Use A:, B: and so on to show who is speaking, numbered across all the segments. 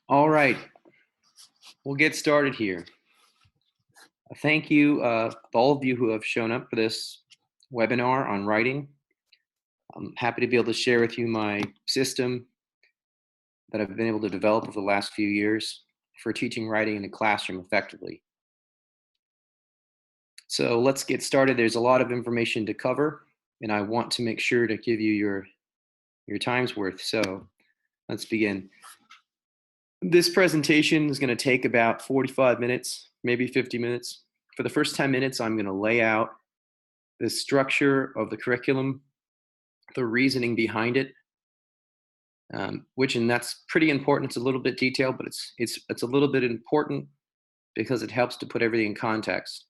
A: All right, we'll get started here. Thank you, all of you who have shown up for this webinar on writing. I'm happy to be able to share with you my system that I've been able to develop over the last few years for teaching writing in the classroom effectively. So let's get started. There's a lot of information to cover, and I want to make sure to give you your time's worth. So let's begin. This presentation is going to take about 45 minutes, maybe 50 minutes. For the first 10 minutes, I'm going to lay out the structure of the curriculum, the reasoning behind it, and that's pretty important. It's a little bit detailed, but it's a little bit important because it helps to put everything in context.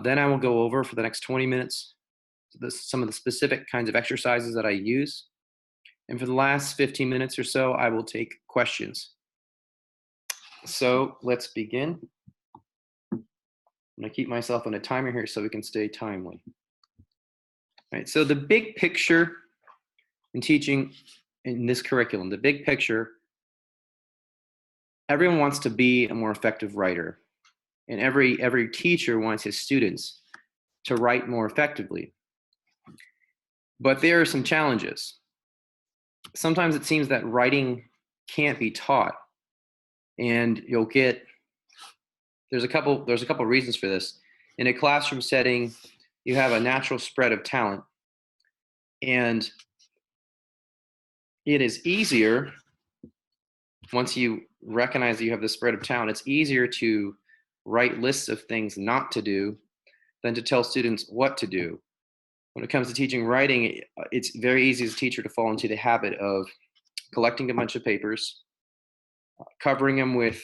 A: Then I will go over for the next 20 minutes some of the specific kinds of exercises that I use. And for the last 15 minutes or so, I will take questions. So let's begin. I'm going to keep myself on a timer here so we can stay timely. All right, so the big picture in teaching in this curriculum, the big picture, everyone wants to be a more effective writer. And every teacher wants his students to write more effectively. But there are some challenges. Sometimes it seems that writing can't be taught. And there's a couple reasons for this. In a classroom setting, you have a natural spread of talent. And it is easier, once you recognize that you have the spread of talent, it's easier to write lists of things not to do than to tell students what to do. When it comes to teaching writing, it's very easy as a teacher to fall into the habit of collecting a bunch of papers, covering them with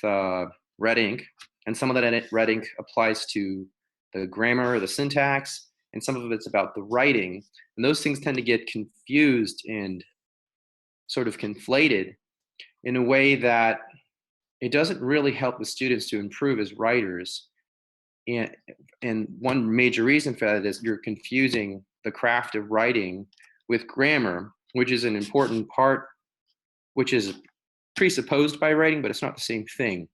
A: red ink, and some of that red ink applies to the grammar, the syntax, and some of it's about the writing. And those things tend to get confused and sort of conflated in a way that it doesn't really help the students to improve as writers. And one major reason for that is you're confusing the craft of writing with grammar, which is an important part, which is presupposed by writing, but it's not the same thing.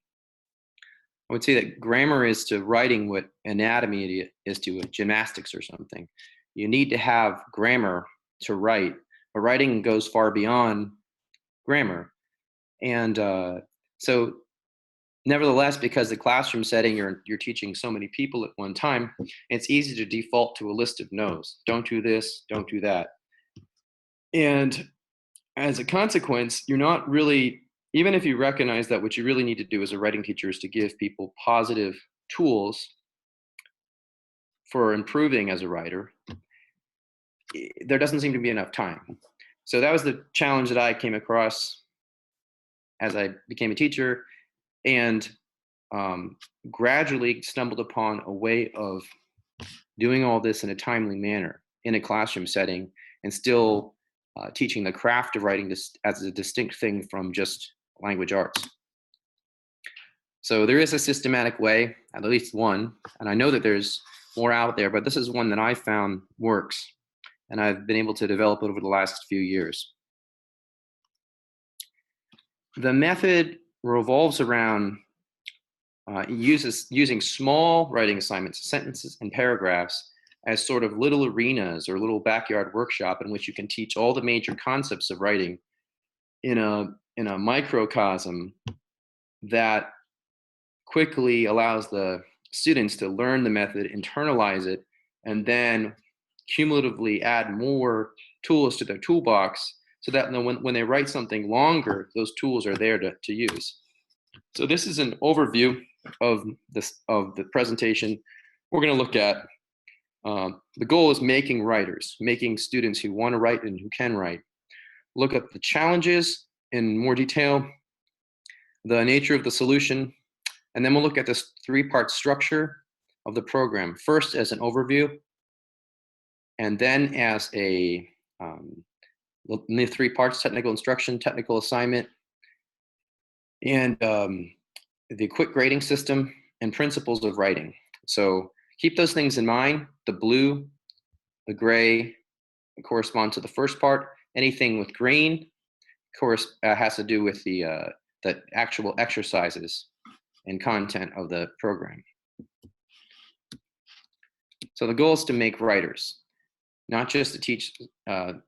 A: I would say that grammar is to writing what anatomy is to gymnastics or something. You need to have grammar to write, but writing goes far beyond grammar. And so nevertheless, because the classroom setting, you're teaching so many people at one time, it's easy to default to a list of no's. Don't do this, don't do that. And as a consequence, you're not really, even if you recognize that what you really need to do as a writing teacher is to give people positive tools for improving as a writer, there doesn't seem to be enough time. So that was the challenge that I came across as I became a teacher, and gradually stumbled upon a way of doing all this in a timely manner in a classroom setting, and still teaching the craft of writing as a distinct thing from just language arts. So there is a systematic way, at least one, and I know that there's more out there, but this is one that I found works, and I've been able to develop it over the last few years. The method revolves around using small writing assignments, sentences and paragraphs, as sort of little arenas or little backyard workshop in which you can teach all the major concepts of writing in a microcosm that quickly allows the students to learn the method, internalize it, and then cumulatively add more tools to their toolbox so that when they write something longer, those tools are there to use. So this is an overview of the presentation. We're going to look at the goal is making writers, making students who want to write and who can write. Look at the challenges in more detail, the nature of the solution, and then we'll look at this three-part structure of the program. First as an overview, and then as the three parts: technical instruction, technical assignment, and the quick grading system and principles of writing. So keep those things in mind. The blue, the gray correspond to the first part. Anything with green has to do with the the actual exercises and content of the program. So the goal is to make writers, not just to teach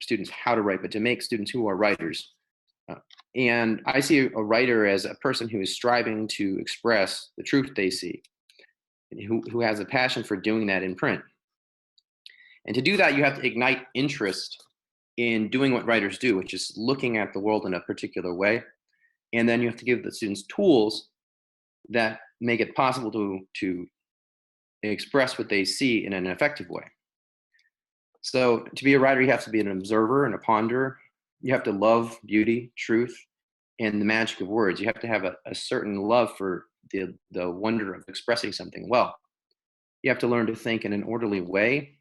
A: students how to write, but to make students who are writers. And I see a writer as a person who is striving to express the truth they see, and who has a passion for doing that in print. And to do that, you have to ignite interest in doing what writers do, which is looking at the world in a particular way. And then you have to give the students tools that make it possible to express what they see in an effective way. So to be a writer, you have to be an observer and a ponderer. You have to love beauty, truth, and the magic of words. You have to have a certain love for the wonder of expressing something well. You have to learn to think in an orderly way.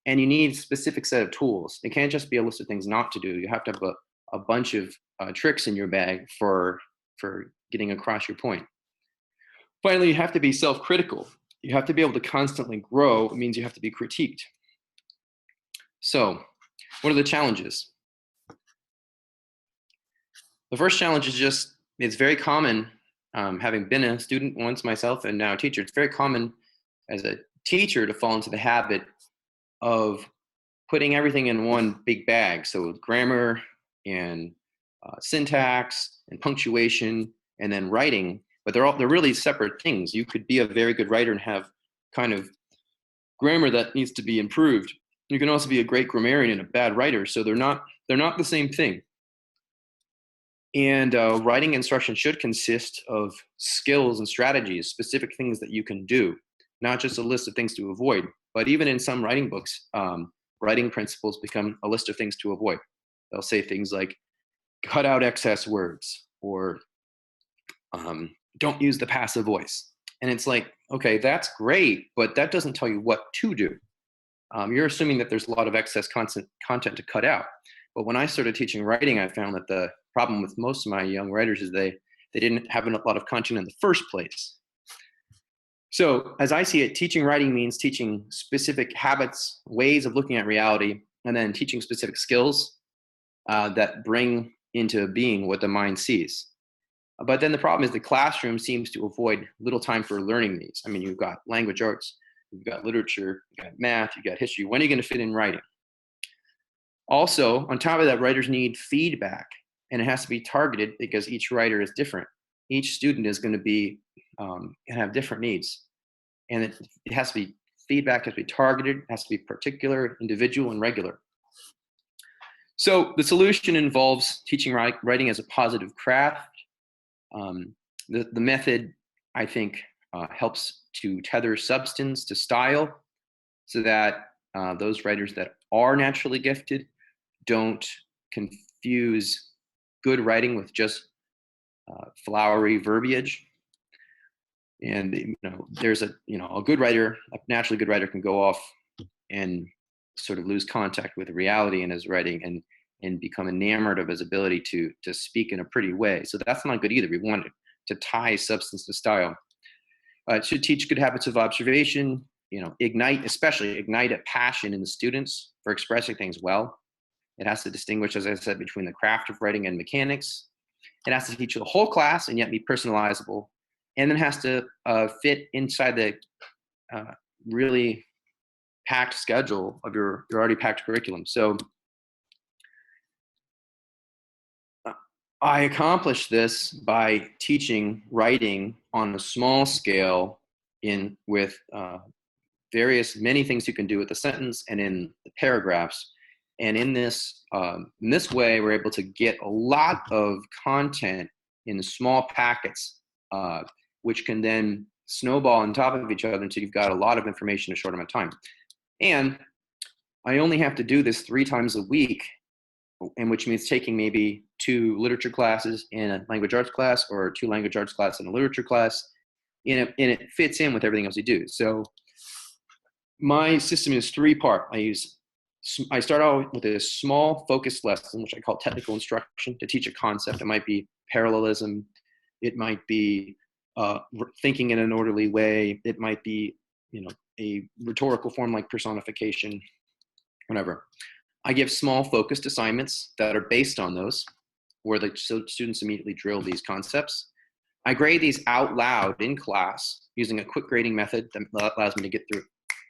A: And you need a specific set of tools. It can't just be a list of things not to do. You have to have a bunch of tricks in your bag for getting across your point. Finally, you have to be self-critical. You have to be able to constantly grow. It means you have to be critiqued. So, what are the challenges? The first challenge is just, it's very common, having been a student once myself and now a teacher, it's very common as a teacher to fall into the habit of putting everything in one big bag. So grammar and syntax and punctuation and then writing, but they're really separate things. You could be a very good writer and have kind of grammar that needs to be improved. You can also be a great grammarian and a bad writer. So they're not the same thing. And writing instruction should consist of skills and strategies, specific things that you can do, not just a list of things to avoid. But even in some writing books, writing principles become a list of things to avoid. They'll say things like, cut out excess words, or don't use the passive voice. And it's like, okay, that's great, but that doesn't tell you what to do. You're assuming that there's a lot of excess content to cut out. But when I started teaching writing, I found that the problem with most of my young writers is they didn't have a lot of content in the first place. So as I see it, teaching writing means teaching specific habits, ways of looking at reality, and then teaching specific skills that bring into being what the mind sees. But then the problem is the classroom seems to avoid little time for learning these. I mean, you've got language arts, you've got literature, you've got math, you've got history. When are you going to fit in writing? Also, on top of that, writers need feedback, and it has to be targeted because each writer is different. Each student is going to be have different needs, and it has to be feedback has to be targeted, it has to be particular, individual, and regular. So the solution involves teaching writing as a positive craft. The method, I think, helps to tether substance to style, so that those writers that are naturally gifted don't confuse good writing with just flowery verbiage. And there's a good writer, a naturally good writer, can go off and sort of lose contact with reality in his writing and become enamored of his ability to speak in a pretty way. So that's not good either. We want to tie substance to style. It should teach good habits of observation. Ignite a passion in the students for expressing things well. It has to distinguish, as I said, between the craft of writing and mechanics. It has to teach the whole class and yet be personalizable. And then has to fit inside the really packed schedule of your already packed curriculum. So I accomplished this by teaching writing on a small scale with many things you can do with the sentence and in the paragraphs. And in this way, we're able to get a lot of content in small packets, which can then snowball on top of each other until you've got a lot of information in a short amount of time. And I only have to do this 3 times a week, and which means taking maybe 2 literature classes in a language arts class, or 2 language arts class in a literature class, and it fits in with everything else you do. So my system is 3-part. I start out with a small focused lesson, which I call technical instruction, to teach a concept. It might be parallelism. It might be thinking in an orderly way. It might be, a rhetorical form like personification, whatever. I give small focused assignments that are based on those. where the students immediately drill these concepts. I grade these out loud in class using a quick grading method that allows me to get through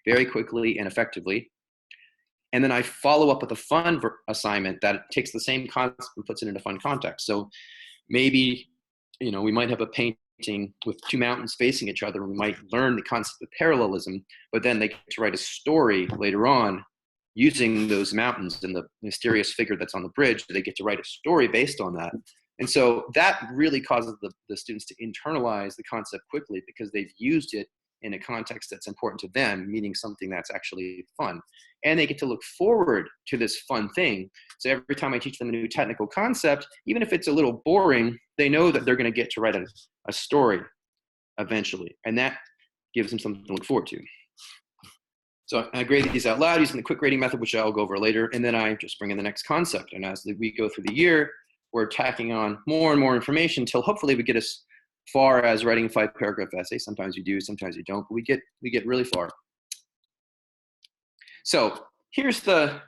A: very quickly and effectively. And then I follow up with a fun assignment that takes the same concept and puts it into fun context. So maybe, we might have a painting with two mountains facing each other, and we might learn the concept of parallelism, but then they get to write a story later on using those mountains and the mysterious figure that's on the bridge. They get to write a story based on that. And so that really causes the students to internalize the concept quickly because they've used it in a context that's important to them, meaning something that's actually fun. And they get to look forward to this fun thing. So every time I teach them a new technical concept, even if it's a little boring, they know that they're going to get to write a story eventually. And that gives them something to look forward to. So I grade these out loud using the quick grading method, which I'll go over later. And then I just bring in the next concept. And as we go through the year, we're tacking on more and more information until hopefully we get as far as writing a 5-paragraph essay. Sometimes you do, sometimes you don't, but we get really far. So here's the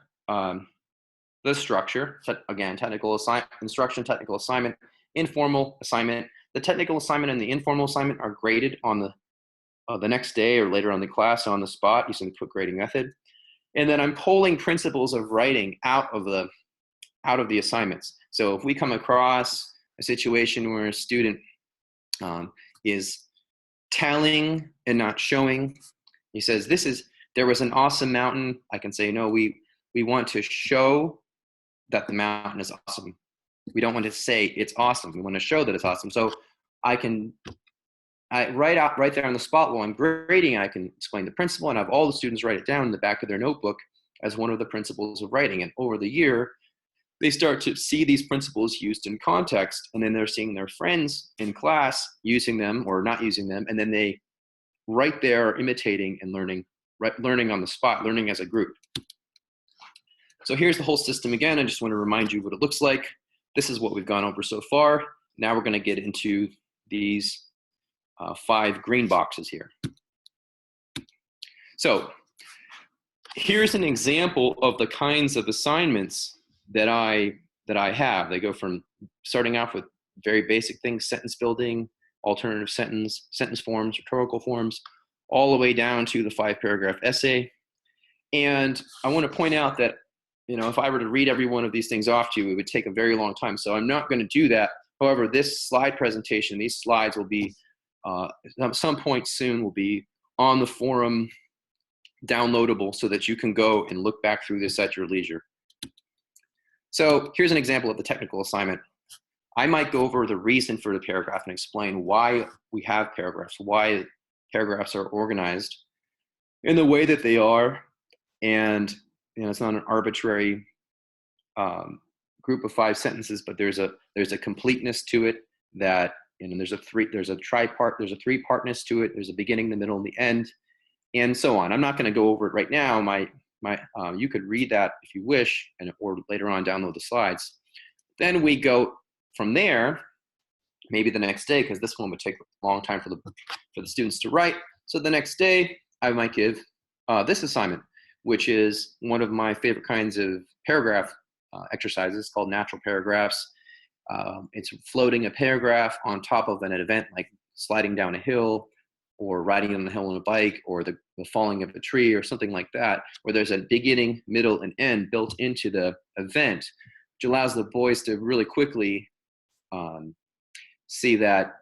A: structure. Again, technical instruction, technical assignment, informal assignment. The technical assignment and the informal assignment are graded on the next day or later on the class on the spot using the quick grading method. And then I'm pulling principles of writing out of the assignments. So if we come across a situation where a student is telling and not showing, he says, there was an awesome mountain. I can say, no, we want to show that the mountain is awesome. We don't want to say it's awesome. We want to show that it's awesome. So right there on the spot while I'm grading, I can explain the principle and have all the students write it down in the back of their notebook as one of the principles of writing. And over the year, they start to see these principles used in context, and then they're seeing their friends in class using them or not using them, and then they right there are imitating and learning on the spot, learning as a group. So here's the whole system again. I just want to remind you what it looks like. This is what we've gone over so far. Now we're going to get into these 5 green boxes here. So here's an example of the kinds of assignments that I have. They go from starting off with very basic things, sentence building, alternative sentence forms, rhetorical forms, all the way down to the 5-paragraph essay. And I want to point out that, if I were to read every one of these things off to you, it would take a very long time. So I'm not going to do that. However, this slide presentation, these slides will be, at some point soon, will be on the forum, downloadable, so that you can go and look back through this at your leisure. So here's an example of the technical assignment. I might go over the reason for the paragraph and explain why we have paragraphs, why paragraphs are organized in the way that they are. And it's not an arbitrary group of 5 sentences, but there's a completeness to it that, there's a 3-partness to it. There's a beginning, the middle, and the end, and so on. I'm not going to go over it right now. You could read that if you wish, or later on download the slides. Then we go from there, maybe the next day, because this one would take a long time for the students to write. So the next day, I might give this assignment, which is one of my favorite kinds of paragraph exercises called natural paragraphs. It's floating a paragraph on top of an event like sliding down a hill, or riding on the hill on a bike, or the falling of a tree, or something like that, where there's a beginning, middle, and end built into the event, which allows the boys to really quickly see that,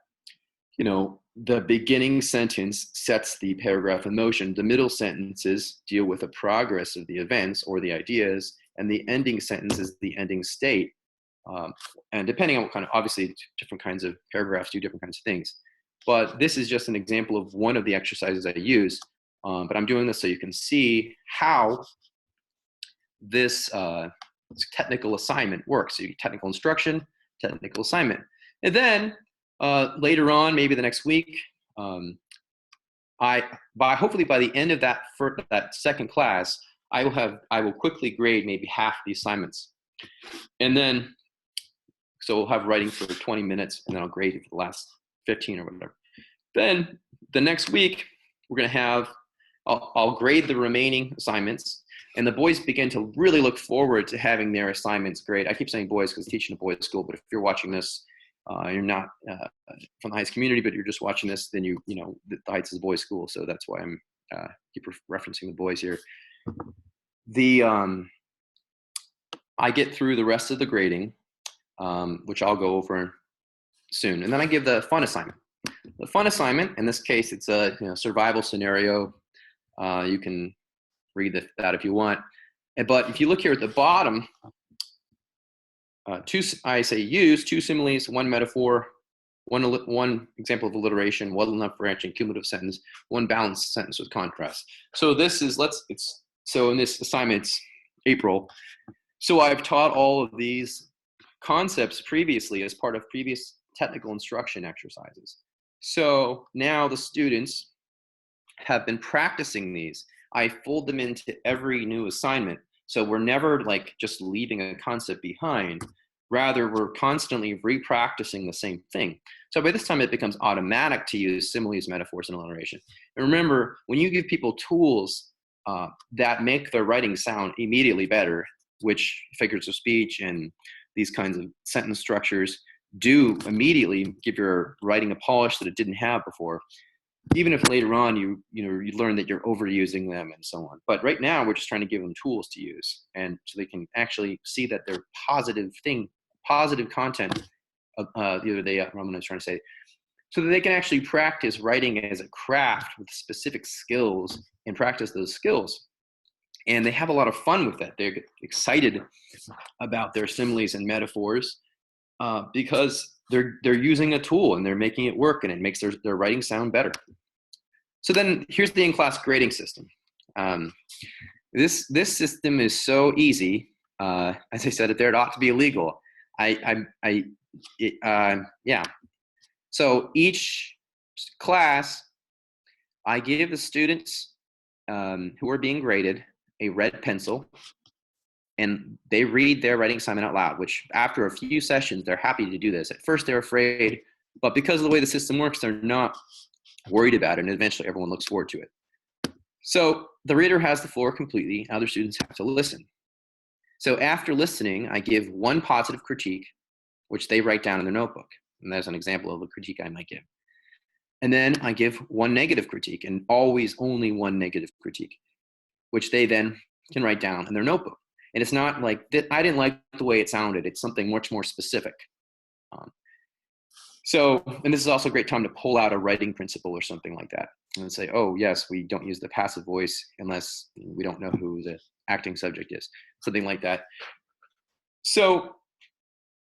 A: the beginning sentence sets the paragraph in motion. The middle sentences deal with the progress of the events or the ideas, and the ending sentence is the ending state. And depending on what kind of, obviously, different kinds of paragraphs do different kinds of things. But this is just an example of one of the exercises I use. But I'm doing this so you can see how this technical assignment works. So you get technical instruction, technical assignment. And then later on, maybe the next week, hopefully by the end of that second class, I will quickly grade maybe half the assignments. And then, so we'll have writing for 20 minutes, and then I'll grade it for the last 15 or whatever. Then the next week, we're going to have, I'll grade the remaining assignments. And the boys begin to really look forward to having their assignments grade. I keep saying boys because teaching a boys' school, but if you're watching this, you're not from the Heights community, but you're just watching this, then you know the Heights is a boys' school, so that's why I'm keep referencing the boys here. I get through the rest of the grading, which I'll go over soon, and then I give the fun assignment. The fun assignment, in this case, it's a survival scenario. You can read that if you want. But if you look here at the bottom, I say use 2 similes, 1 metaphor, one example of alliteration, one left branching cumulative sentence, 1 balanced sentence with contrast. So this is, so in this assignment, it's April. So I've taught all of these concepts previously as part of previous technical instruction exercises. So now the students have been practicing these. I fold them into every new assignment. So we're never like just leaving a concept behind. Rather, we're constantly re-practicing the same thing. So by this time, it becomes automatic to use similes, metaphors, and alliteration. And remember, when you give people tools that make their writing sound immediately better, which figures of speech and these kinds of sentence structures do immediately give your writing a polish that it didn't have before, even if later on you learn that you're overusing them and so on. But right now, we're just trying to give them tools to use, and so they can actually see that they're positive content of the other day, Roman was trying to say, so that they can actually practice writing as a craft with specific skills and practice those skills. And they have a lot of fun with that. They're excited about their similes and metaphors because they're using a tool and they're making it work, and it makes their writing sound better. So then here's the in-class grading system. This system is so easy. As I said, it ought to be illegal. Yeah. So each class, I give the students who are being graded a red pencil, and they read their writing assignment out loud, which after a few sessions, they're happy to do this. At first, they're afraid, but because of the way the system works, they're not worried about it, and eventually everyone looks forward to it. So the reader has the floor completely. Other students have to listen. So after listening, I give 1 positive critique, which they write down in their notebook. And that's an example of a critique I might give. And then I give 1 negative critique, and always only 1 negative critique, which they then can write down in their notebook. And it's not like, I didn't like the way it sounded. It's something much more specific. And this is also a great time to pull out a writing principle or something like that and say, oh, yes, we don't use the passive voice unless we don't know who the acting subject is, something like that. So,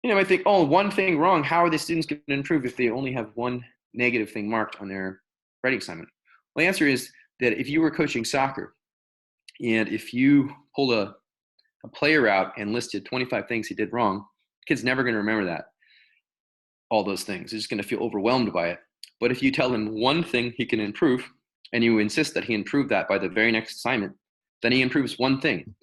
A: I think, oh, 1 thing wrong. How are the students going to improve if they only have 1 negative thing marked on their writing assignment? Well, the answer is that if you were coaching soccer and if you pulled a player out and listed 25 things he did wrong, the kid's never going to remember that. All those things. He's just going to feel overwhelmed by it. But if you tell him 1 thing he can improve, and you insist that he improve that by the very next assignment, then he improves 1 thing.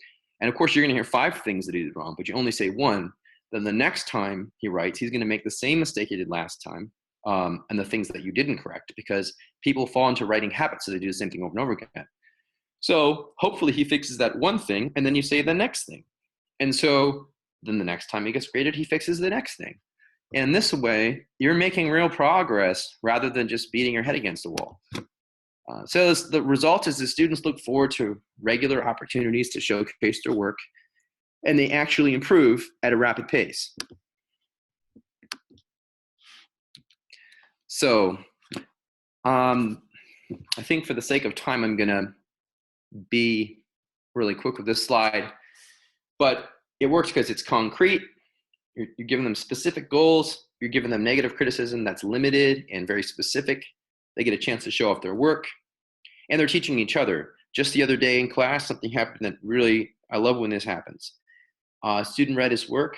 A: And of course, you're going to hear 5 things that he did wrong, but you only say 1. Then the next time he writes, he's going to make the same mistake he did last time, and the things that you didn't correct, because people fall into writing habits, so they do the same thing over and over again. So hopefully he fixes that 1 thing, and then you say the next thing. And so then the next time he gets graded, he fixes the next thing. And this way, you're making real progress rather than just beating your head against the wall. So the result is the students look forward to regular opportunities to showcase their work, and they actually improve at a rapid pace. So I think for the sake of time, I'm going to be really quick with this slide. But it works because it's concrete. You're giving them specific goals. You're giving them negative criticism that's limited and very specific. They get a chance to show off their work. And they're teaching each other. Just the other day in class, something happened that really, I love when this happens. A student read his work,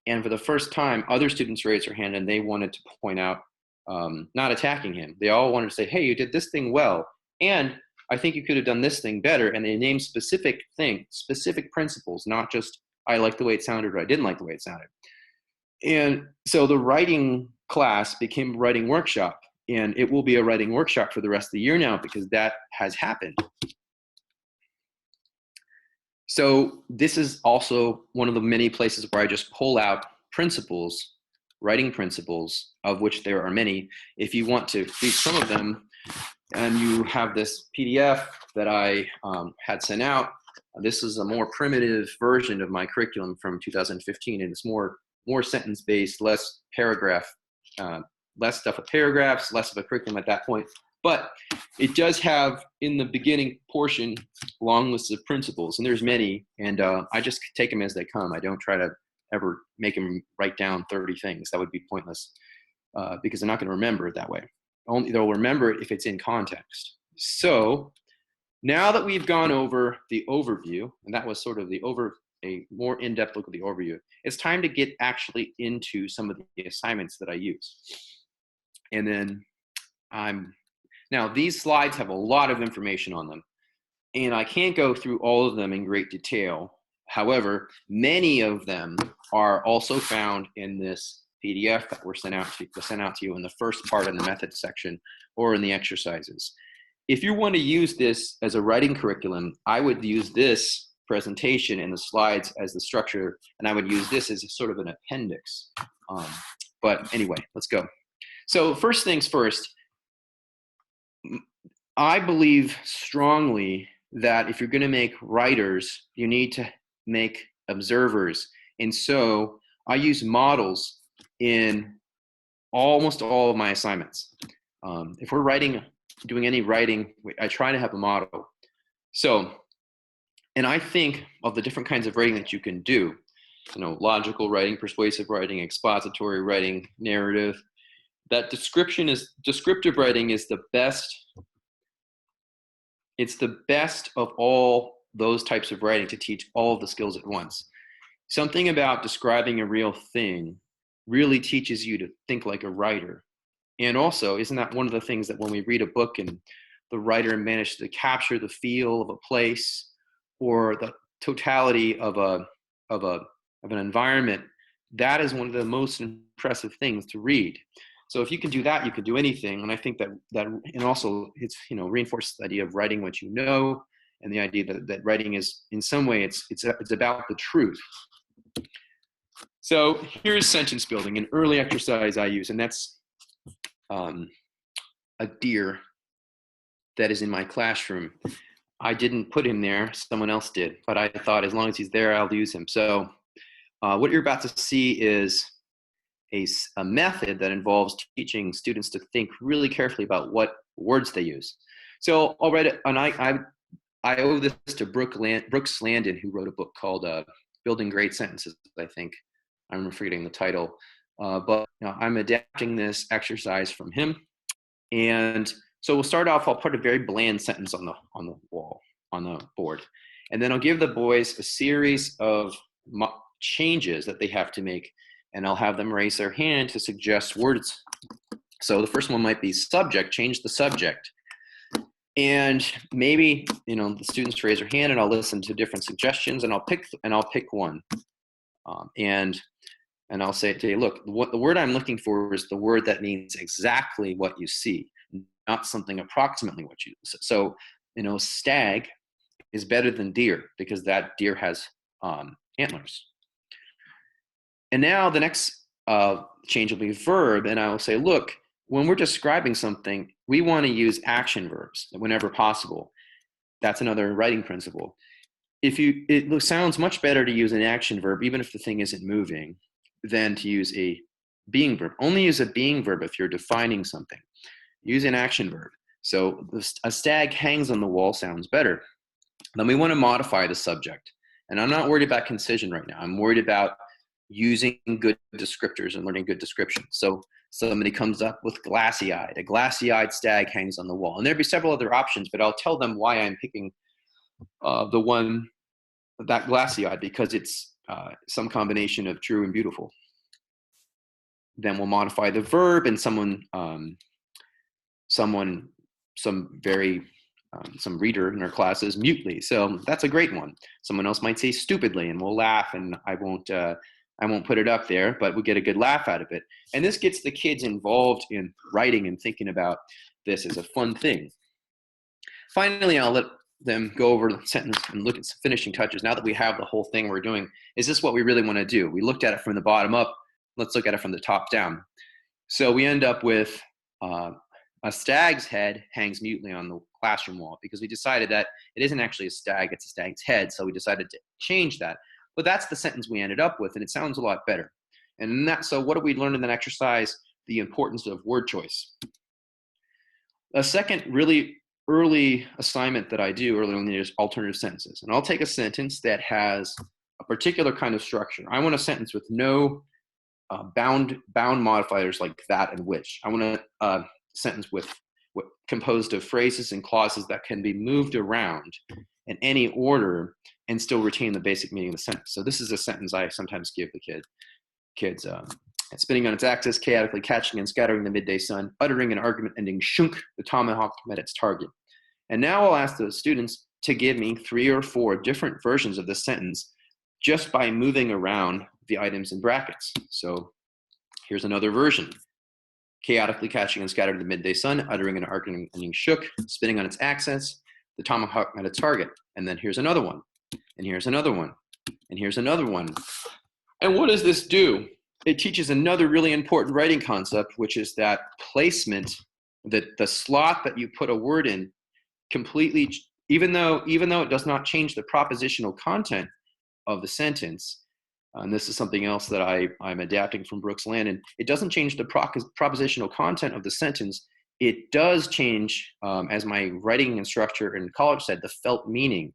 A: and for the first time, other students raised their hand and they wanted to point out, not attacking him. They all wanted to say, hey, you did this thing well, and I think you could have done this thing better. And they named specific things, specific principles, not just I like the way it sounded or I didn't like the way it sounded. And so the writing class became a writing workshop, and it will be a writing workshop for the rest of the year now because that has happened. So this is also one of the many places where I just pull out principles, writing principles, of which there are many. If you want to read some of them, and you have this PDF that I had sent out. This is a more primitive version of my curriculum from 2015, and it's more sentence-based, less paragraph, less stuff with paragraphs, less of a curriculum at that point. But it does have, in the beginning portion, long lists of principles, and there's many, and I just take them as they come. I don't try to ever make them write down 30 things. That would be pointless, because they're not going to remember it that way. Only they'll remember it if it's in context. So now that we've gone over the overview, and that was sort of a more in-depth look at the overview, it's time to get actually into some of the assignments that I use. And then now these slides have a lot of information on them, and I can't go through all of them in great detail. However, many of them are also found in this PDF that were sent out to you in the first part in the methods section or in the exercises. If you want to use this as a writing curriculum, I would use this presentation and the slides as the structure, and I would use this as a sort of an appendix. But anyway, let's go. So first things first, I believe strongly that if you're going to make writers, you need to make observers. And so I use models in almost all of my assignments. If we're doing any writing, I try to have a model. So, and I think of the different kinds of writing that you can do, logical writing, persuasive writing, expository writing, narrative. That descriptive writing is the best. It's the best of all those types of writing to teach all of the skills at once. Something about describing a real thing really teaches you to think like a writer. And also, isn't that one of the things that when we read a book and the writer managed to capture the feel of a place or the totality of an environment, that is one of the most impressive things to read. So if you can do that, you can do anything. And I think that and also it's reinforces the idea of writing what you know, and the idea that writing is in some way it's about the truth. So here's sentence building, an early exercise I use, and that's a deer that is in my classroom. I didn't put him there, someone else did, but I thought as long as he's there, I'll use him. So what you're about to see is a method that involves teaching students to think really carefully about what words they use. So I'll write it, and I owe this to Brooks Landon, who wrote a book called Building Great Sentences, I think. I'm forgetting the title, but I'm adapting this exercise from him. And so we'll start off, I'll put a very bland sentence on the wall, on the board. And then I'll give the boys a series of changes that they have to make, and I'll have them raise their hand to suggest words. So the first one might be subject, change the subject. And maybe, the students raise their hand and I'll listen to different suggestions and I'll pick one. And I'll say to you, look, the word I'm looking for is the word that means exactly what you see, not something approximately what you see. So, stag is better than deer because that deer has antlers. And now the next change will be verb, and I will say, look, when we're describing something, we want to use action verbs whenever possible. That's another writing principle. It sounds much better to use an action verb, even if the thing isn't moving, than to use a being verb. Only use a being verb if you're defining something. Use an action verb. So a stag hangs on the wall sounds better. Then we want to modify the subject. And I'm not worried about concision right now. I'm worried about using good descriptors and learning good descriptions. So somebody comes up with glassy-eyed. A glassy-eyed stag hangs on the wall. And there'd be several other options, but I'll tell them why I'm picking the one that glassy-eyed, because it's some combination of true and beautiful. Then we'll modify the verb, and some reader in our class is mutely. So that's a great one. Someone else might say stupidly, and we'll laugh, and I won't put it up there, but we get a good laugh out of it. And this gets the kids involved in writing and thinking about this as a fun thing. Finally, I'll let them go over the sentence and look at some finishing touches. Now that we have the whole thing we're doing, is this what we really want to do? We looked at it from the bottom up. Let's look at it from the top down. So we end up with a stag's head hangs mutely on the classroom wall, because we decided that it isn't actually a stag, it's a stag's head. So we decided to change that. But that's the sentence we ended up with, and it sounds a lot better. And so what do we learn in that exercise? The importance of word choice. A second really early assignment that I do early on is alternative sentences. And I'll take a sentence that has a particular kind of structure. I want a sentence with no bound modifiers like that and which. I want a sentence composed of phrases and clauses that can be moved around in any order and still retain the basic meaning of the sentence. So this is a sentence I sometimes give the kids. Spinning on its axis, chaotically catching and scattering the midday sun, uttering an argument ending shunk, the tomahawk met its target. And now I'll ask the students to give me 3 or 4 different versions of this sentence just by moving around the items in brackets. So here's another version. Chaotically catching and scattering the midday sun, uttering an argument ending shook, spinning on its axis, the tomahawk met its target. And then here's another one, and here's another one, and here's another one. And what does this do? It teaches another really important writing concept, which is that placement, that the slot that you put a word in completely, even though it does not change the propositional content of the sentence, and this is something else that I'm adapting from Brooks Landon, it doesn't change the propositional content of the sentence. It does change, as my writing instructor in college said, the felt meaning.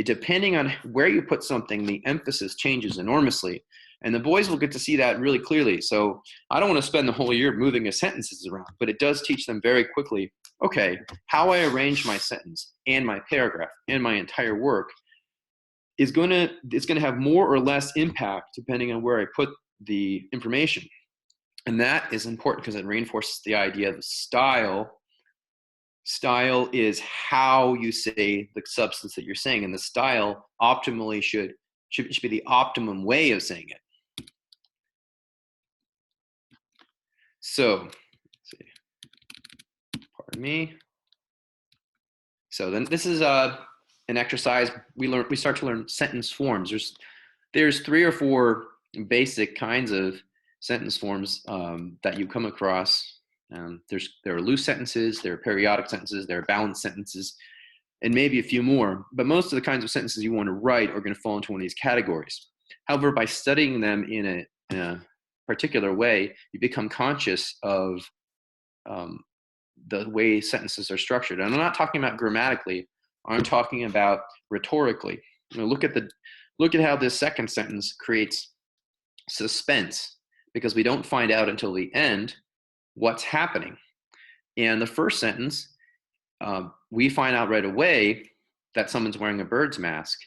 A: Depending on where you put something, the emphasis changes enormously. And the boys will get to see that really clearly. So I don't want to spend the whole year moving the sentences around, but it does teach them very quickly, okay, how I arrange my sentence and my paragraph and my entire work it's going to have more or less impact depending on where I put the information. And that is important because it reinforces the idea of style. Style is how you say the substance that you're saying, and the style optimally should be the optimum way of saying it. So, let's see. Pardon me. So then this is an exercise we start to learn sentence forms. There's 3 or 4 basic kinds of sentence forms that you come across. There are loose sentences, there are periodic sentences, there are balanced sentences, and maybe a few more. But most of the kinds of sentences you want to write are going to fall into one of these categories. However, by studying them in a particular way, you become conscious of the way sentences are structured. And I'm not talking about grammatically. I'm talking about rhetorically. Look at how this second sentence creates suspense, because we don't find out until the end what's happening. And the first sentence, we find out right away that someone's wearing a bird's mask,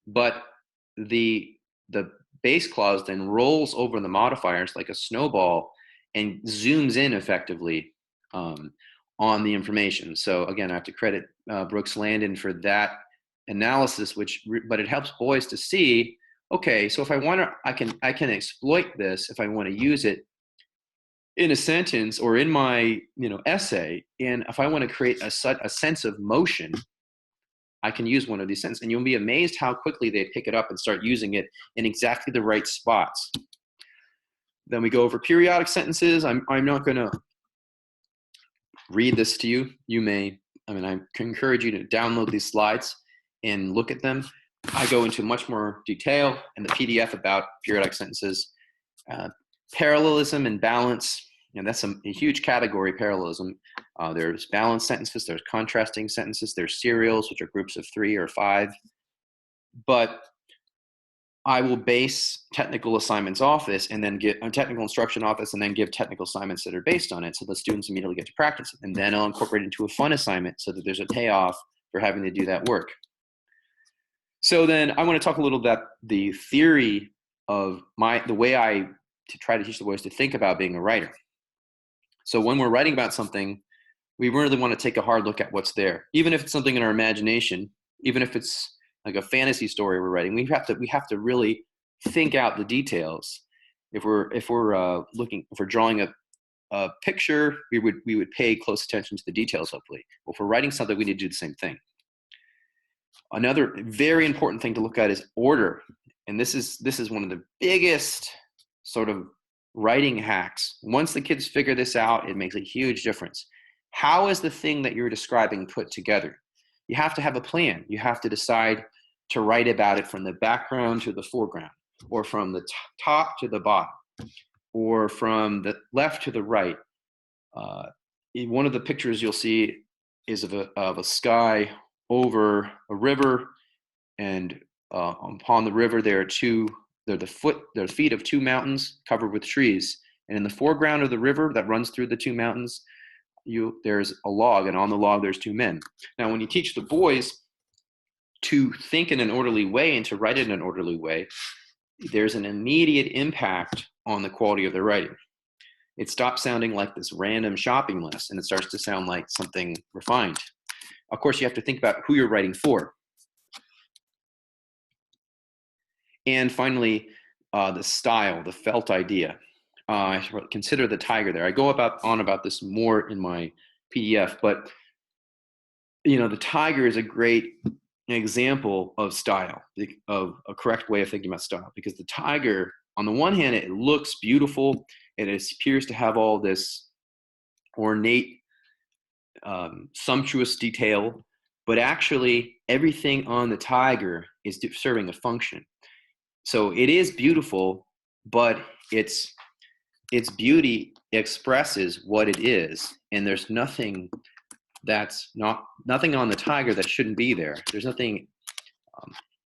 A: but the base clause then rolls over the modifiers like a snowball and zooms in effectively on the information. So again, I have to credit Brooks Landon for that analysis, but it helps boys to see, okay, so if I want to, I can exploit this if I want to use it in a sentence or in my essay. And if I want to create a sense of motion, I can use one of these sentences. And you'll be amazed how quickly they pick it up and start using it in exactly the right spots. Then we go over periodic sentences. I'm not going to read this to you. I encourage you to download these slides and look at them. I go into much more detail in the PDF about periodic sentences. Parallelism and balance, that's a huge category, parallelism. There's balanced sentences, there's contrasting sentences, there's serials, which are groups of 3 or 5. But I will base technical assignments off this and then get a technical instruction off this and then give technical assignments that are based on it so the students immediately get to practice it. And then I'll incorporate it into a fun assignment so that there's a payoff for having to do that work. So then I want to talk a little about the theory of the way I try to teach the boys to think about being a writer. So when we're writing about something, we really want to take a hard look at what's there. Even if it's something in our imagination, even if it's like a fantasy story we're writing, we have to really think out the details. If we're drawing a picture, we would pay close attention to the details, hopefully. Well, if we're writing something, we need to do the same thing. Another very important thing to look at is order. And this is one of the biggest sort of writing hacks. Once the kids figure this out, it makes a huge difference. How is the thing that you're describing put together? You have to have a plan. You have to decide to write about it from the background to the foreground, or from the top to the bottom, or from the left to the right. In one of the pictures you'll see is of a sky over a river, and upon the river there are the feet of two mountains covered with trees. And in the foreground of the river that runs through the two mountains, there's a log, and on the log there's two men. Now, when you teach the boys to think in an orderly way and to write in an orderly way, there's an immediate impact on the quality of their writing. It stops sounding like this random shopping list, and it starts to sound like something refined. Of course, you have to think about who you're writing for. And finally, the style, the felt idea. Consider the tiger there. I go on about this more in my PDF, but the tiger is a great example of style, of a correct way of thinking about style, because the tiger, on the one hand, it looks beautiful, and it appears to have all this ornate, sumptuous detail, but actually everything on the tiger is serving a function. So it is beautiful, but its beauty expresses what it is, and there's nothing on the tiger that shouldn't be there. There's nothing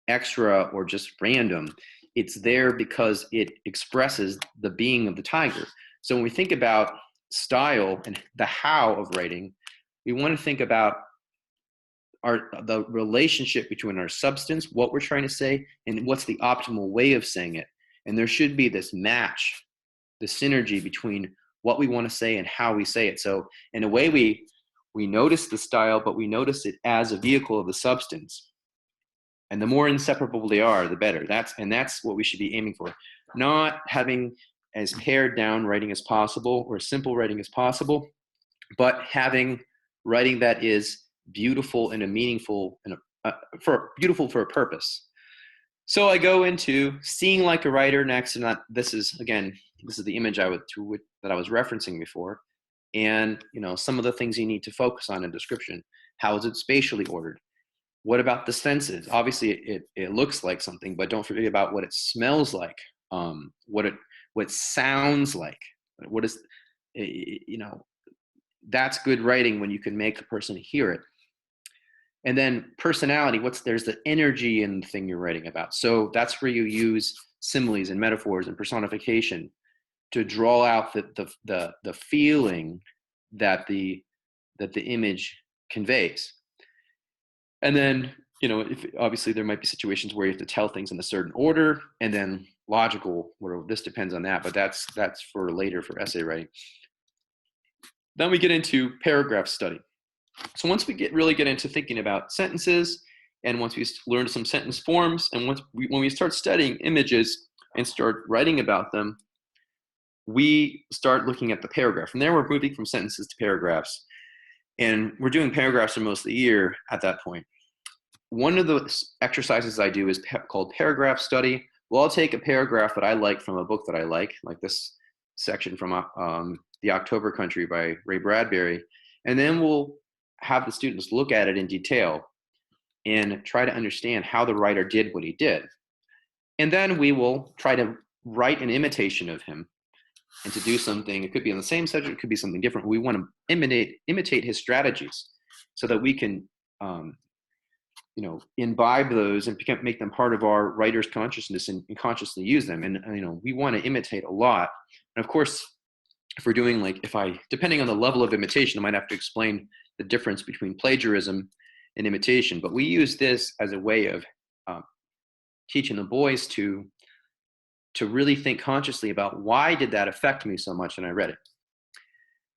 A: extra or just random. It's there because it expresses the being of the tiger. So when we think about style and the how of writing, we want to think about the relationship between our substance, what we're trying to say, and what's the optimal way of saying it. And there should be this match, the synergy between what we want to say and how we say it. So in a way, we notice the style, but we notice it as a vehicle of the substance. And the more inseparable they are, the better. That's what we should be aiming for. Not having as pared down writing as possible or simple writing as possible, but having writing that is beautiful and meaningful and beautiful for a purpose. So I go into seeing like a writer next, and this is the image that I was referencing before. And some of the things you need to focus on in description. How is it spatially ordered? What about the senses? Obviously, it looks like something, but don't forget about what it smells like, what it sounds like. What is, that's good writing when you can make a person hear it. And then personality, there's the energy in the thing you're writing about. So that's where you use similes and metaphors and personification to draw out the feeling that the image conveys. And then, obviously there might be situations where you have to tell things in a certain order, and then logical, where this depends on that, but that's for later for essay writing. Then we get into paragraph study. So once we really get into thinking about sentences, and once we learn some sentence forms, and when we start studying images and start writing about them, we start looking at the paragraph. From there, we're moving from sentences to paragraphs. And we're doing paragraphs for most of the year at that point. One of the exercises I do is called paragraph study. Well, I'll take a paragraph that I like from a book that I like this section from The October Country by Ray Bradbury, and then we'll have the students look at it in detail and try to understand how the writer did what he did. And then we will try to write an imitation of him, and to do something. It could be on the same subject, it could be something different. We want to imitate his strategies so that we can imbibe those and make them part of our writer's consciousness and consciously use them. And we want to imitate a lot. And of course, if we're doing depending on the level of imitation, I might have to explain the difference between plagiarism and imitation. But we use this as a way of teaching the boys to really think consciously about, why did that affect me so much when I read it?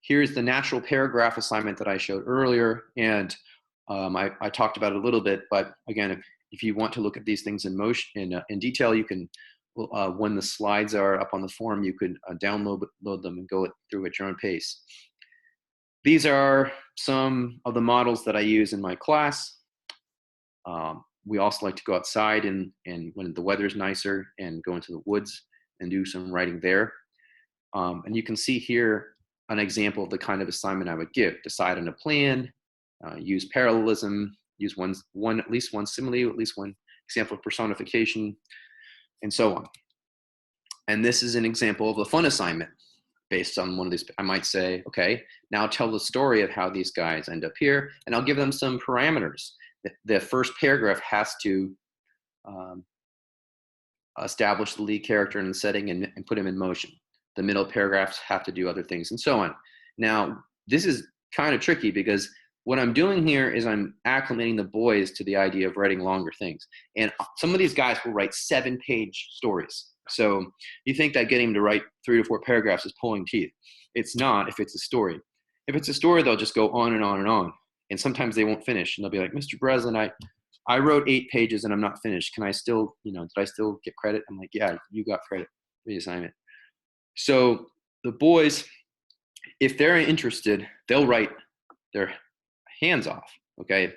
A: Here's the natural paragraph assignment that I showed earlier, and I talked about it a little bit, but again, if you want to look at these things in detail, you can, when the slides are up on the forum, you could download them and go through at your own pace. These are some of the models that I use in my class. We also like to go outside and when the weather is nicer and go into the woods and do some writing there. And you can see here an example of the kind of assignment I would give. Decide on a plan, use parallelism, use at least one simile, at least one example of personification, and so on. And this is an example of a fun assignment based on one of these. I might say, okay, now tell the story of how these guys end up here, and I'll give them some parameters. The first paragraph has to establish the lead character and the setting and put him in motion. The middle paragraphs have to do other things, and so on. Now, this is kind of tricky because what I'm doing here is I'm acclimating the boys to the idea of writing longer things. And some of these guys will write 7-page stories. So you think that getting them to write 3 to 4 paragraphs is pulling teeth. It's not if it's a story. If it's a story, they'll just go on and on and on. And sometimes they won't finish. And they'll be like, Mr. Breslin, I wrote 8 pages and I'm not finished. Can I still, did I still get credit? I'm like, yeah, you got credit for the assignment. So the boys, if they're interested, they'll write their hands off, okay?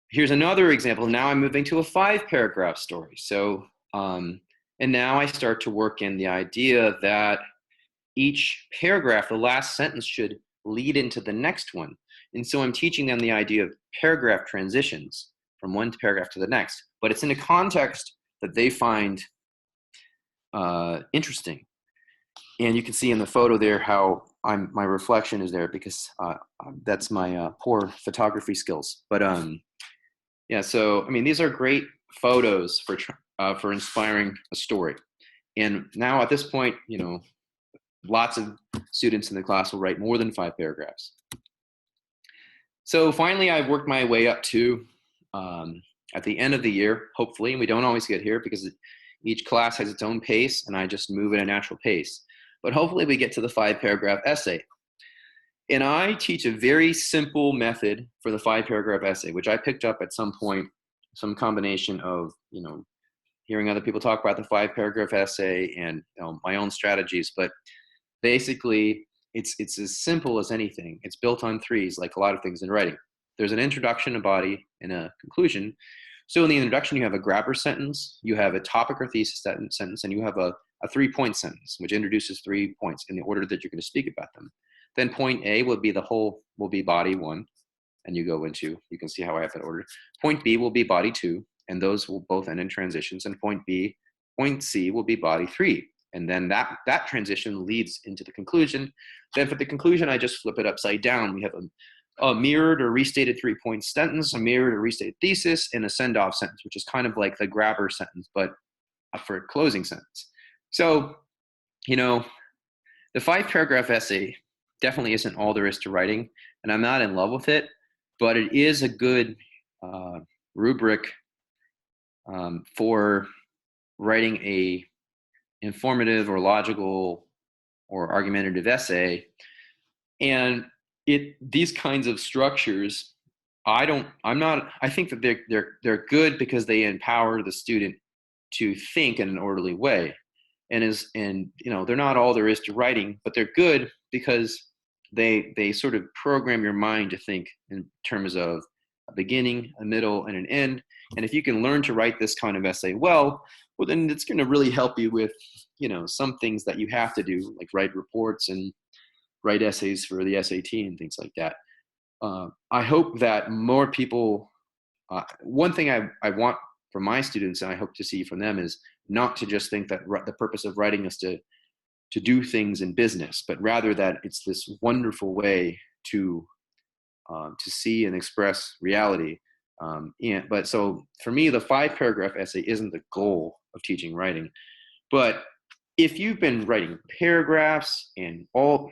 A: Here's another example. Now I'm moving to a 5-paragraph story. So, and now I start to work in the idea that each paragraph, the last sentence should lead into the next one. And so I'm teaching them the idea of paragraph transitions from one paragraph to the next, but it's in a context that they find interesting. And you can see in the photo there how my reflection is there because that's my poor photography skills. But yeah, so I mean, these are great photos for inspiring a story. And now at this point, lots of students in the class will write more than 5 paragraphs. So finally, I've worked my way up to at the end of the year, hopefully, and we don't always get here because each class has its own pace, and I just move at a natural pace. But hopefully we get to the 5-paragraph essay. And I teach a very simple method for the 5-paragraph essay, which I picked up at some point, some combination of, hearing other people talk about the 5-paragraph essay and my own strategies. But basically, it's as simple as anything. It's built on 3s, like a lot of things in writing. There's an introduction, a body, and a conclusion. So in the introduction, you have a grabber sentence, you have a topic or thesis sentence, and you have a 3-point sentence, which introduces 3 points in the order that you're going to speak about them. Then point A will be body 1, and you can see how I have that ordered. Point B will be body 2, and those will both end in transitions. And point C will be body 3. And then that transition leads into the conclusion. Then for the conclusion, I just flip it upside down. We have a mirrored or restated 3-point sentence, a mirrored or restated thesis, and a send-off sentence, which is kind of like the grabber sentence, but for a closing sentence. So, the 5-paragraph essay definitely isn't all there is to writing, and I'm not in love with it, but it is a good rubric for writing a informative or logical or argumentative essay. And these kinds of structures, I think that they're good because they empower the student to think in an orderly way. And they're not all there is to writing, but they're good because they sort of program your mind to think in terms of a beginning, a middle, and an end. And if you can learn to write this kind of essay well, then it's going to really help you with, some things that you have to do, like write reports and write essays for the SAT and things like that. I hope that more people, one thing I want from my students, and I hope to see from them, is not to just think that the purpose of writing is to do things in business, but rather that it's this wonderful way to see and express reality. But so for me, the 5-paragraph essay isn't the goal of teaching writing. But if you've been writing paragraphs and all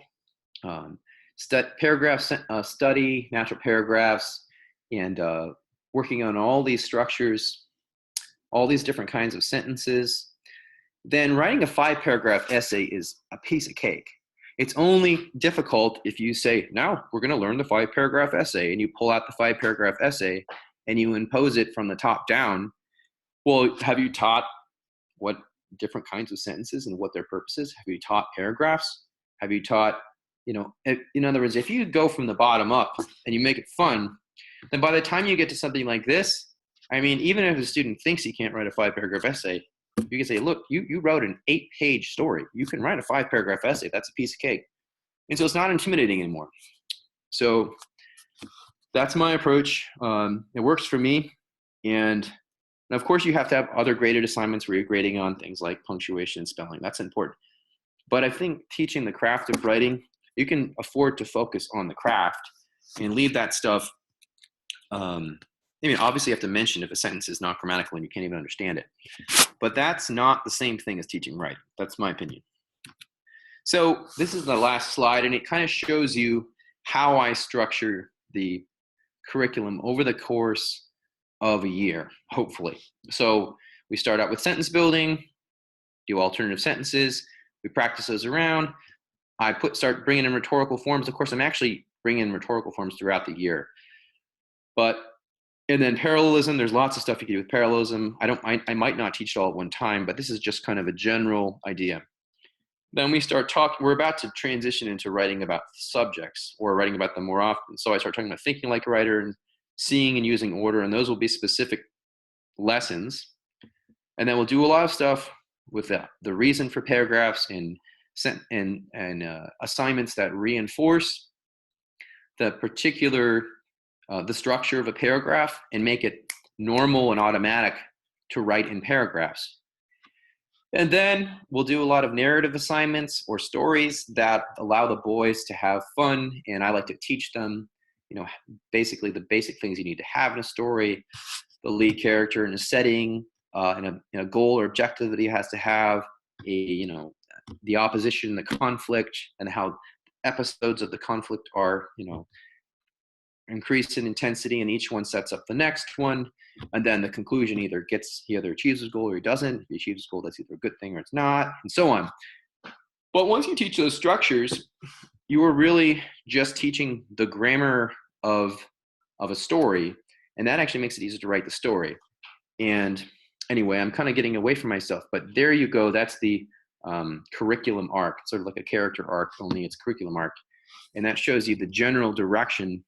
A: paragraphs, study natural paragraphs, and working on all these structures, all these different kinds of sentences, then writing a 5-paragraph essay is a piece of cake. It's only difficult if you say, now we're going to learn the 5-paragraph essay, and you pull out the 5-paragraph essay and you impose it from the top down. Well, have you taught what different kinds of sentences and what their purpose is? Have you taught paragraphs? Have you taught, in other words, if you go from the bottom up and you make it fun, then by the time you get to something like this, I mean, even if a student thinks he can't write a 5-paragraph essay, you can say, look, you wrote an 8-page story. You can write a 5-paragraph essay. That's a piece of cake. And so it's not intimidating anymore. So that's my approach. It works for me. And of course, you have to have other graded assignments where you're grading on things like punctuation and spelling. That's important. But I think teaching the craft of writing, you can afford to focus on the craft and leave that stuff. I mean, obviously you have to mention if a sentence is not grammatical and you can't even understand it. But that's not the same thing as teaching writing. That's my opinion. So this is the last slide, and it kind of shows you how I structure the curriculum over the course of a year, hopefully. So we start out with sentence building, do alternative sentences, we practice those around. I start bringing in rhetorical forms. Of course, I'm actually bringing in rhetorical forms throughout the year. And then parallelism, there's lots of stuff you can do with parallelism. I might not teach it all at one time, but this is just kind of a general idea. Then we start talking, we're about to transition into writing about subjects or writing about them more often. So I start talking about thinking like a writer and seeing and using order, and those will be specific lessons. And then we'll do a lot of stuff with the reason for paragraphs and assignments that reinforce the particular, the structure of a paragraph and make it normal and automatic to write in paragraphs. And then we'll do a lot of narrative assignments or stories that allow the boys to have fun. And I like to teach them, basically the basic things you need to have in a story, the lead character and a setting, and a goal or objective that he has to have, the opposition, the conflict, and how episodes of the conflict are, increase in intensity, and each one sets up the next one. And then the conclusion he either achieves his goal or he doesn't. If he achieves his goal, that's either a good thing or it's not, and so on. But once you teach those structures, you are really just teaching the grammar of a story, and that actually makes it easier to write the story. And anyway, I'm kind of getting away from myself, but there you go. That's the curriculum arc, sort of like a character arc, only it's curriculum arc. And that shows you the general direction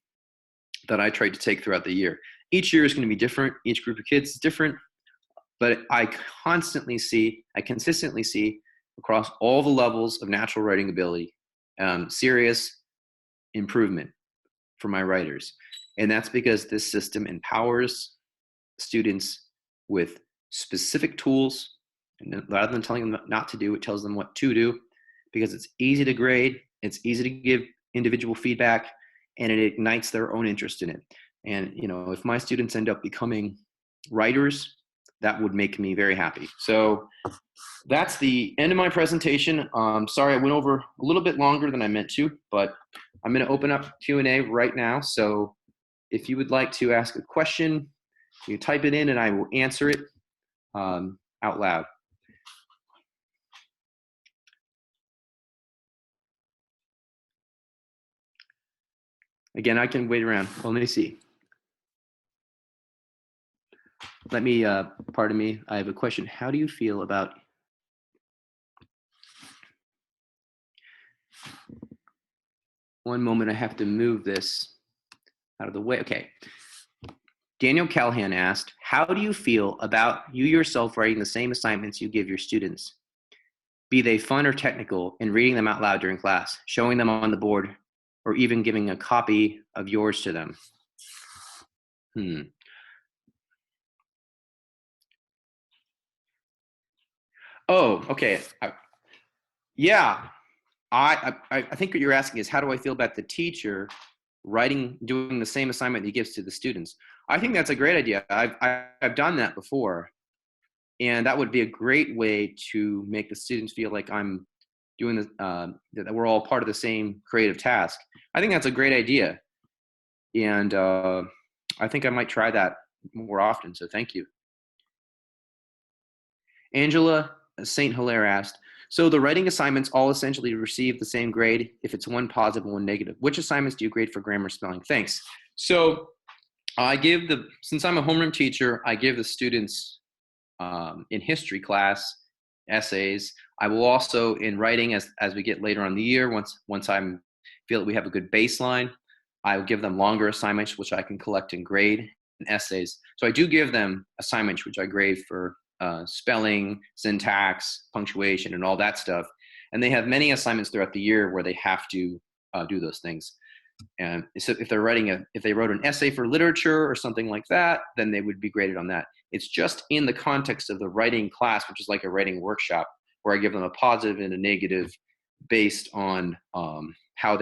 A: that I tried to take throughout the year. Each year is going to be different. Each group of kids is different. But I consistently see across all the levels of natural writing ability, serious improvement for my writers. And that's because this system empowers students with specific tools. And rather than telling them not to do, it tells them what to do, because it's easy to grade, it's easy to give individual feedback, and it ignites their own interest in it. And, if my students end up becoming writers, that would make me very happy. So that's the end of my presentation. Sorry, I went over a little bit longer than I meant to, but I'm going to open up Q&A right now. So if you would like to ask a question, you type it in and I will answer it out loud. Again, I can wait around. Well, let me see. Pardon me, I have a question. How do you feel about one moment? I have to move this out of the way. Okay. Daniel Callahan asked, how do you feel about you yourself writing the same assignments you give your students, be they fun or technical, and reading them out loud during class, showing them on the board, or even giving a copy of yours to them? Oh, okay. Yeah. I think what you're asking is, how do I feel about the teacher doing the same assignment he gives to the students? I think that's a great idea. I've done that before, and that would be a great way to make the students feel like I'm doing this, that we're all part of the same creative task. I think that's a great idea, and I think I might try that more often. So thank you. Angela St. Hilaire asked, so the writing assignments all essentially receive the same grade if it's one positive and one negative. Which assignments do you grade for grammar, spelling? Thanks. So since I'm a homeroom teacher, I give the students in history class essays. I will also, in writing, as we get later on in the year, once I feel that we have a good baseline, I will give them longer assignments, which I can collect and grade and essays. So I do give them assignments, which I grade for spelling, syntax, punctuation, and all that stuff. And they have many assignments throughout the year where they have to do those things. And so if they wrote an essay for literature or something like that, then they would be graded on that. It's just in the context of the writing class, which is like a writing workshop, where I give them a positive and a negative based on how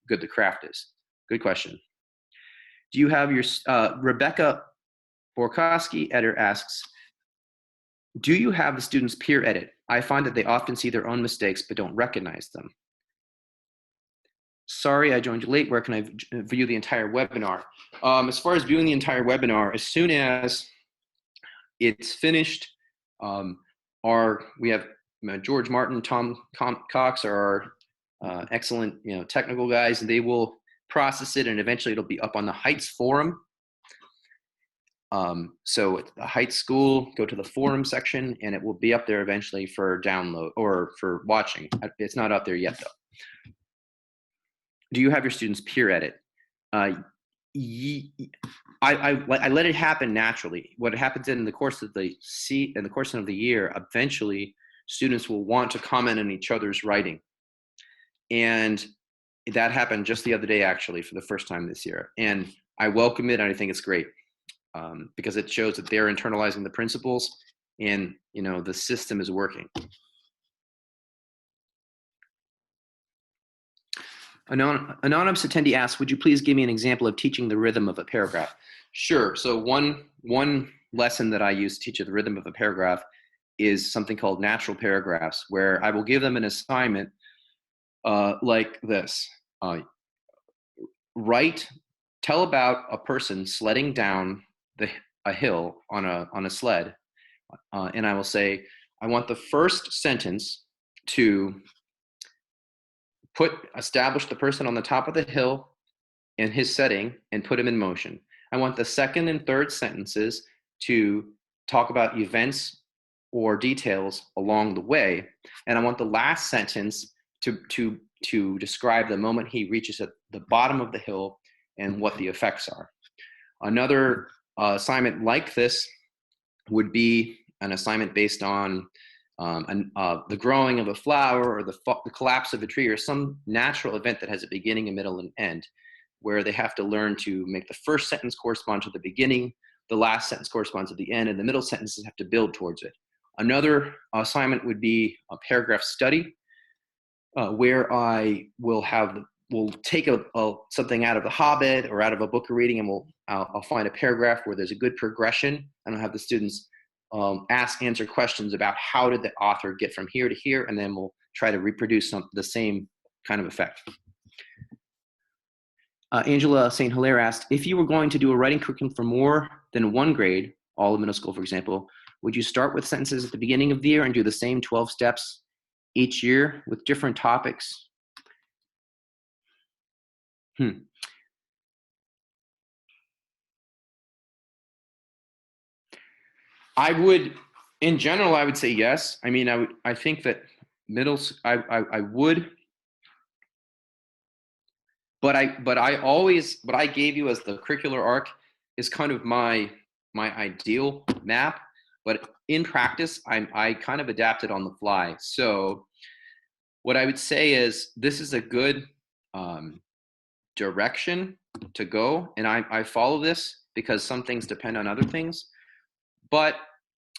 A: good the craft is. Good question. Do you have your Rebecca Borkowski editor asks, do you have the students peer edit? I find that they often see their own mistakes but don't recognize them. Sorry, I joined you late. Where can I view the entire webinar? As far as viewing the entire webinar, as soon as it's finished, we have George Martin, Tom Cox are our excellent technical guys, and they will process it, and eventually it'll be up on the Heights forum. So at the Heights School, go to the forum section, and it will be up there eventually for download or for watching. It's not up there yet, though. Do you have your students peer edit? I let it happen naturally. What happens in the course of the year, eventually students will want to comment on each other's writing, and that happened just the other day, actually, for the first time this year. And I welcome it, and I think it's great because it shows that they're internalizing the principles, and the system is working. Anonymous attendee asks, would you please give me an example of teaching the rhythm of a paragraph? Sure. So one lesson that I use to teach the rhythm of a paragraph is something called natural paragraphs, where I will give them an assignment like this. Tell about a person sledding down a hill on a sled, and I will say, I want the first sentence to establish the person on the top of the hill and his setting and put him in motion. I want the second and third sentences to talk about events or details along the way. And I want the last sentence to describe the moment he reaches at the bottom of the hill and what the effects are. Another assignment like this would be an assignment based on the growing of a flower or the collapse of a tree or some natural event that has a beginning, a middle, and end, where they have to learn to make the first sentence correspond to the beginning, the last sentence corresponds to the end, and the middle sentences have to build towards it. Another assignment would be a paragraph study, where I will take something out of The Hobbit or out of a book we're reading, and I'll find a paragraph where there's a good progression, and I'll have the students answer questions about how did the author get from here to here, and then we'll try to reproduce the same kind of effect. Angela St. Hilaire asked, if you were going to do a writing curriculum for more than one grade, all of middle school, for example, would you start with sentences at the beginning of the year and do the same 12 steps each year with different topics? I would, in general, I would say yes. I mean, I think that I would, but what I gave you as the curricular arc is kind of my ideal map, but in practice, I kind of adapted on the fly. So what I would say is this is a good direction to go, and I follow this because some things depend on other things. But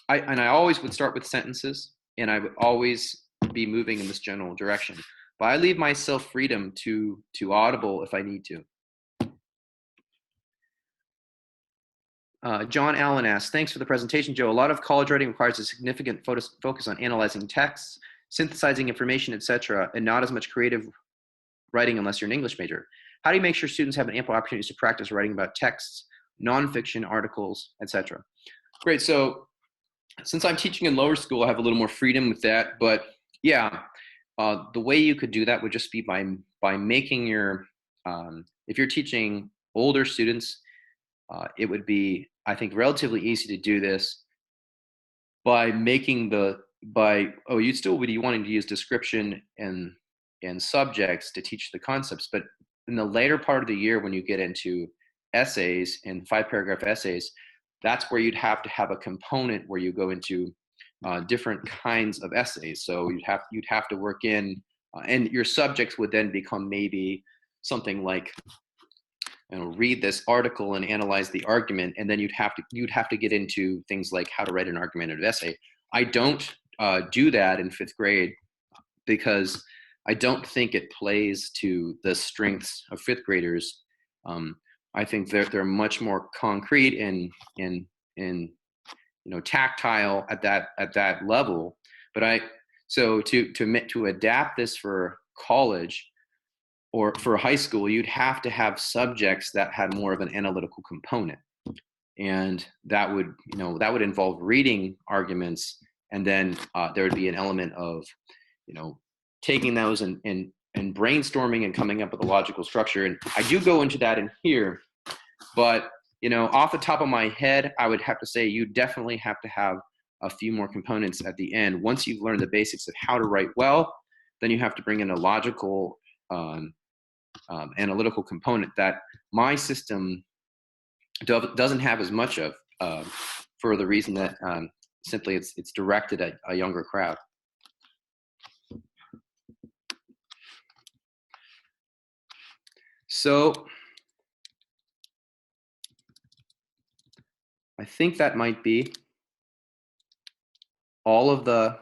A: I always would start with sentences, and I would always be moving in this general direction. But I leave myself freedom to audible if I need to. John Allen asks, thanks for the presentation, Joe. A lot of college writing requires a significant focus on analyzing texts, synthesizing information, etc., and not as much creative writing unless you're an English major. How do you make sure students have an ample opportunities to practice writing about texts, nonfiction, articles, etc.? Great. So since I'm teaching in lower school, I have a little more freedom with that. But yeah, the way you could do that would just be by making your, if you're teaching older students, it would be, I think, relatively easy to do this by making you'd still be wanting to use description and subjects to teach the concepts. But in the later part of the year, when you get into essays and 5-paragraph essays, that's where you'd have to have a component where you go into different kinds of essays. So you'd have to work in, and your subjects would then become maybe something like, read this article and analyze the argument, and then you'd have to get into things like how to write an argumentative essay. I don't do that in 5th grade because I don't think it plays to the strengths of 5th graders. I think they're much more concrete and tactile at that level. But so to adapt this for college or for high school, you'd have to have subjects that had more of an analytical component, and that would involve reading arguments, and then there would be an element of taking those and brainstorming and coming up with a logical structure. And I do go into that in here, but off the top of my head, I would have to say you definitely have to have a few more components at the end. Once you've learned the basics of how to write well, then you have to bring in a logical analytical component that my system doesn't have as much of, for the reason that simply it's directed at a younger crowd. So I think that might be all of the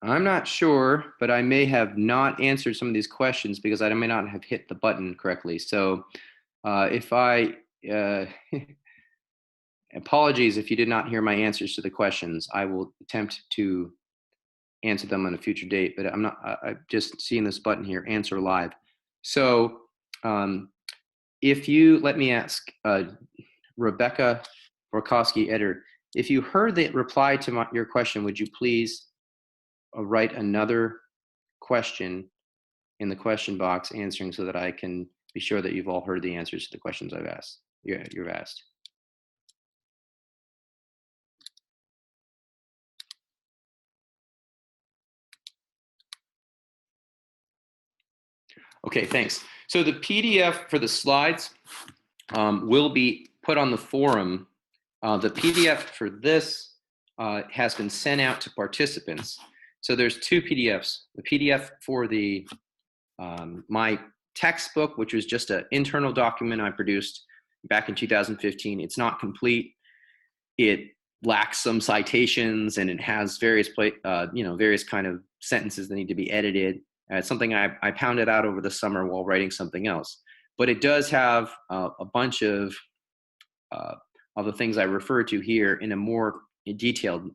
A: I'm not sure, but I may have not answered some of these questions because I may not have hit the button correctly. So if I, apologies if you did not hear my answers to the questions. I will attempt to answer them on a future date, but I'm just seeing this button here, answer live. So if you, let me ask Rebecca Borkowski, editor, if you heard the reply to your question, would you please write another question in the question box answering, so that I can be sure that you've all heard the answers to the questions I've asked. You've asked. Okay, thanks. So the PDF for the slides will be put on the forum. The PDF for this has been sent out to participants. So there's 2 PDFs. The PDF for the my textbook, which was just an internal document I produced back in 2015. It's not complete. It lacks some citations, and it has various various kind of sentences that need to be edited. It's something I pounded out over the summer while writing something else. But it does have a bunch of the things I refer to here in a more detailed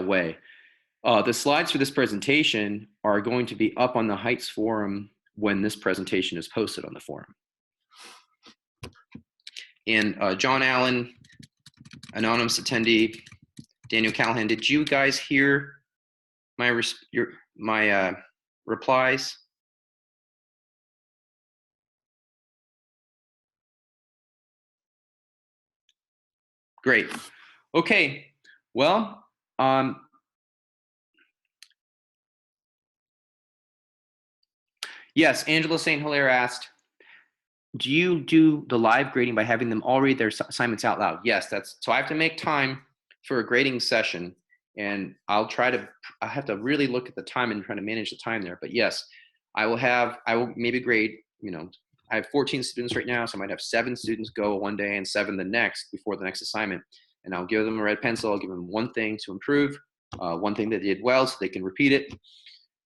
A: way. The slides for this presentation are going to be up on the Heights forum when this presentation is posted on the forum. And John Allen, anonymous attendee, Daniel Callahan, did you guys hear my replies? Great. Okay. Well, yes, Angela St. Hilaire asked, do you do the live grading by having them all read their assignments out loud? Yes, so I have to make time for a grading session, and I have to really look at the time and try to manage the time there. But yes, I will maybe grade, I have 14 students right now, so I might have 7 students go one day and 7 the next before the next assignment. And I'll give them a red pencil. I'll give them one thing to improve, one thing that they did well so they can repeat it.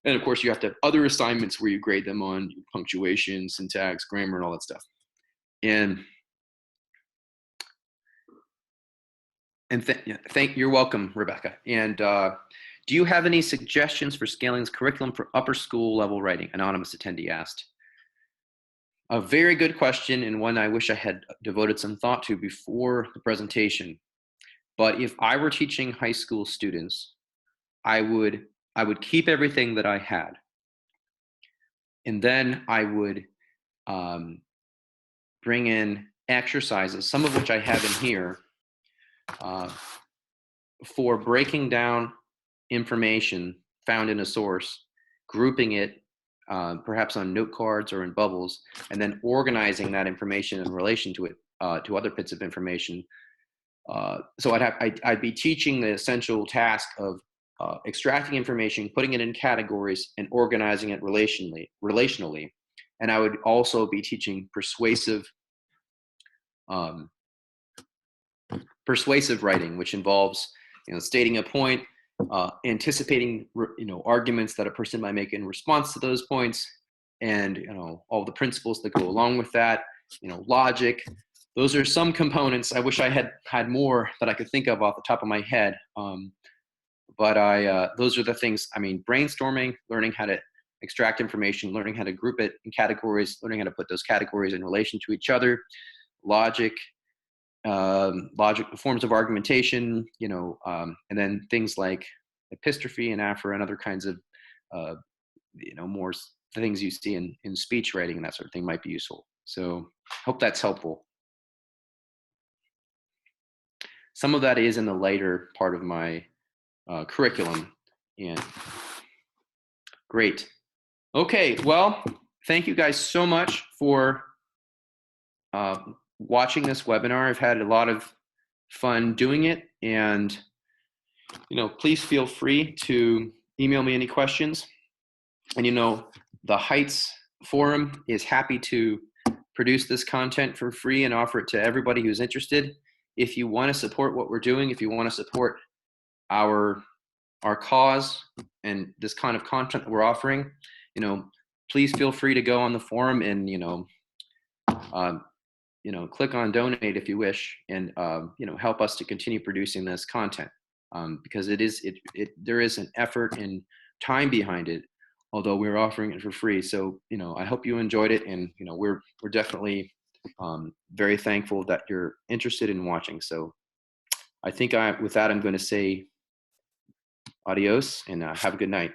A: And of course, you have to have other assignments where you grade them on punctuation, syntax, grammar, and all that stuff. And you're welcome, Rebecca. And do you have any suggestions for scaling curriculum for upper school level writing? Anonymous attendee asked. A very good question, and one I wish I had devoted some thought to before the presentation. But if I were teaching high school students, I would keep everything that I had. And then I would bring in exercises, some of which I have in here, for breaking down information found in a source, grouping it perhaps on note cards or in bubbles, and then organizing that information in relation to it, to other bits of information. So I'd be teaching the essential task of extracting information, putting it in categories, and organizing it relationally. And I would also be teaching persuasive writing, which involves, stating a point, anticipating, arguments that a person might make in response to those points, and all the principles that go along with that. Logic. Those are some components. I wish I had more that I could think of off the top of my head. But those are the things. I mean, brainstorming, learning how to extract information, learning how to group it in categories, learning how to put those categories in relation to each other. Logic, forms of argumentation, and then things like epistrophe and aphory and other kinds of, more things you see in speech writing and that sort of thing might be useful. So hope that's helpful. Some of that is in the later part of my curriculum. And great. Okay, well, thank you guys so much for watching this webinar. I've had a lot of fun doing it, and please feel free to email me any questions. And the Heights Forum is happy to produce this content for free and offer it to everybody who's interested. If you want to support what we're doing, if you want to support our cause and this kind of content that we're offering, please feel free to go on the forum and click on donate if you wish, and help us to continue producing this content, because there is an effort and time behind it, although we're offering it for free. So I hope you enjoyed it, and we're definitely very thankful that you're interested in watching. So I think with that I'm going to say adios and have a good night.